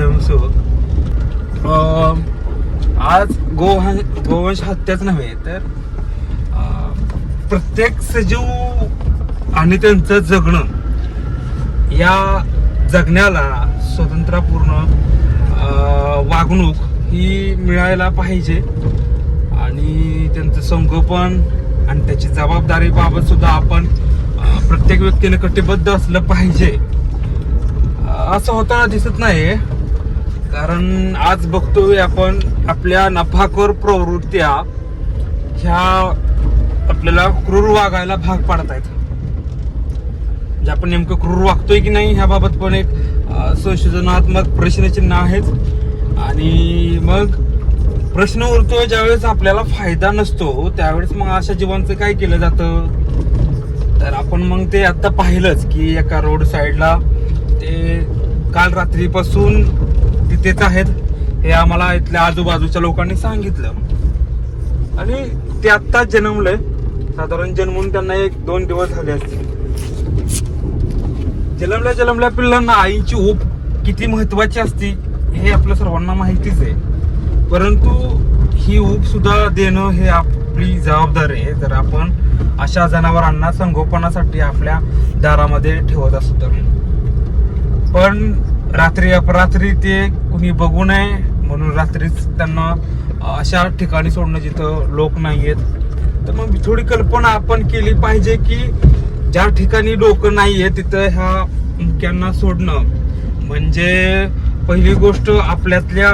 स्वयंसेवक. आज गोवंश हत्याच नव्हे तर प्रत्येक सजीव आणि त्यांचं जगणं, या जगण्याला स्वतंत्रपूर्ण वागणूक ही मिळायला पाहिजे आणि त्यांचं संगोपन आणि त्याची जबाबदारी बाबत सुद्धा आपण प्रत्येक व्यक्तीने कटिबद्ध असलं पाहिजे. असं होताना दिसत नाही, कारण आज बघतोय आपण आपल्या नफाखोर प्रवृत्त्या ह्या आपल्याला क्रूर वागायला भाग पाडत आहेत. म्हणजे आपण नेमकं क्रूर वागतोय की नाही ह्याबाबत पण एक संशोधनात्मक प्रश्नचिन्ह आहेत. आणि मग प्रश्न उरतो ज्यावेळेस आपल्याला फायदा नसतो त्यावेळेस मग अशा जीवांचं काय केलं जातं. तर आपण मग ते आता पाहिलंच की एका रोड साईडला ते काल रात्रीपासून तिथेच आहेत हे आम्हाला इथल्या आजूबाजूच्या लोकांनी सांगितलं. आणि ते आत्ता जन्मलंय, साधारण जन्मून त्यांना 1-2 दिवस झाले असतील. जन्मल्या पिल्लांना आईची ऊब किती महत्वाची असते हे आपल्या सर्वांना माहितीच आहे. परंतु ही ऊब सुद्धा देणं हे आपली जबाबदारी आहे जर आपण अशा जनावरांना संगोपनासाठी आपल्या दारामध्ये ठेवत असतो तर. पण रात्री अपरात्री ते कुणी बघू नये म्हणून रात्रीच त्यांना अशा ठिकाणी सोडणं जिथं लोक नाही आहेत. तर मग थोडी कल्पना आपण केली पाहिजे की ज्या ठिकाणी लोक नाही आहेत तिथं ह्या मुक्यांना सोडणं म्हणजे पहिली गोष्ट आपल्यातल्या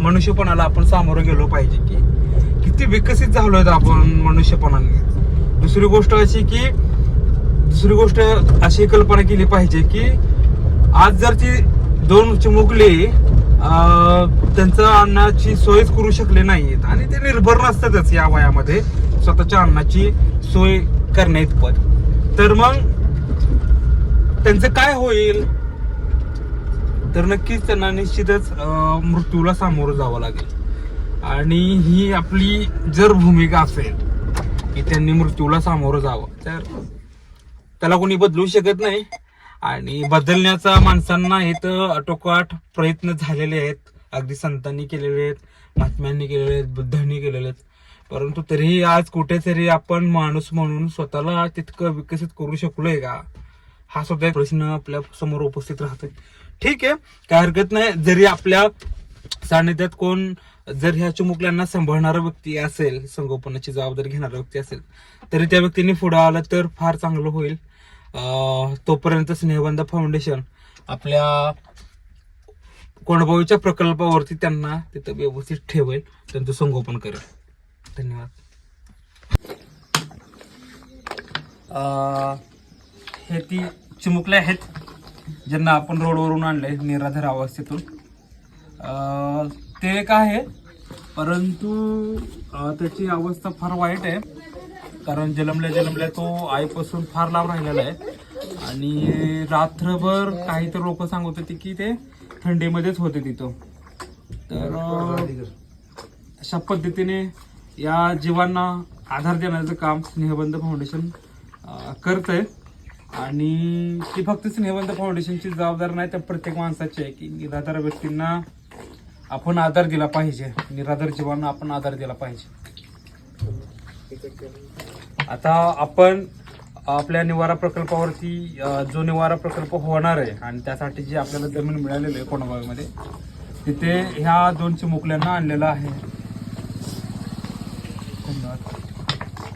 मनुष्यपणाला आपण सामोरं गेलो पाहिजे की किती विकसित झालोय आपण मनुष्यपणाने. दुसरी गोष्ट अशी कल्पना केली पाहिजे की आज जर ती 2 चिमुकले त्यांचं अन्नाची सोयच करू शकले नाहीत आणि ते निर्भर नसतातच या वयामध्ये स्वतःच्या अन्नाची सोय करण्याइतपत, तर मग त्यांचं काय होईल. तर नक्कीच त्यांना निश्चितच मृत्यूला सामोरं जावं लागेल. आणि ही आपली जर भूमिका असेल की त्यांनी मृत्यूला सामोरं जावं तर त्याला कोणी बदलू शकत नाही. आणि बदलण्याचा माणसांना इथं आटोकाट प्रयत्न झालेले आहेत. अगदी संतांनी केलेले आहेत, महात्म्यांनी केलेले आहेत, बुद्धांनी केलेले आहेत. परंतु तरीही आज कुठेतरी आपण माणूस म्हणून स्वतःला तितकं विकसित करू शकलोय का हा सुद्धा एक प्रश्न आपल्या समोर उपस्थित राहतोय. ठीक आहे, काय हरकत नाही. जरी आपल्या सानिध्यात कोण जर ह्या चिमुकल्यांना सांभाळणारा व्यक्ती असेल, संगोपनाची जबाबदारी घेणारा व्यक्ती असेल, तरी त्या व्यक्तीने पुढे आलं तर फार चांगलं होईल. तोपर्यंत स्नेहबंध फाउंडेशन आपल्या कोंडभाऊच्या प्रकल्पावरती त्यांना तिथं व्यवस्थित ठेवेल, त्यांचं संगोपन करेल. धन्यवाद. हे ती चिमुकले आहेत ज्यांना आपण रोडवरून आणले निराधार अवस्थेतून. ते एक आहे परंतु त्याची अवस्था फार वाईट आहे, कारण जन्मल्या तो आईपासून फार लांब राहिलेला आहे. आणि रात्रभर काही तर लोक सांगत होते की ते थंडीमध्येच होते तिथं. तर अशा पद्धतीने या जीवांना आधार देण्याचं काम स्नेहबंध फाउंडेशन करतंय. आणि ती फक्त स्नेहबंध फाउंडेशनची जबाबदारी नाही तर प्रत्येक माणसाची आहे की निराधार व्यक्तींना आपण आधार दिला पाहिजे, निराधार जीवांना आपण आधार दिला पाहिजे. आता आपण आपल्या निवारा प्रकल्पावरती जो निवारा प्रकल्प होणार आहे आणि त्यासाठी जी आपल्याला जमीन मिळालेली आहे कोंडभाऊमध्ये, तिथे ह्या 2 चिमुकल्यांना आणलेलं आहे. धन्यवाद.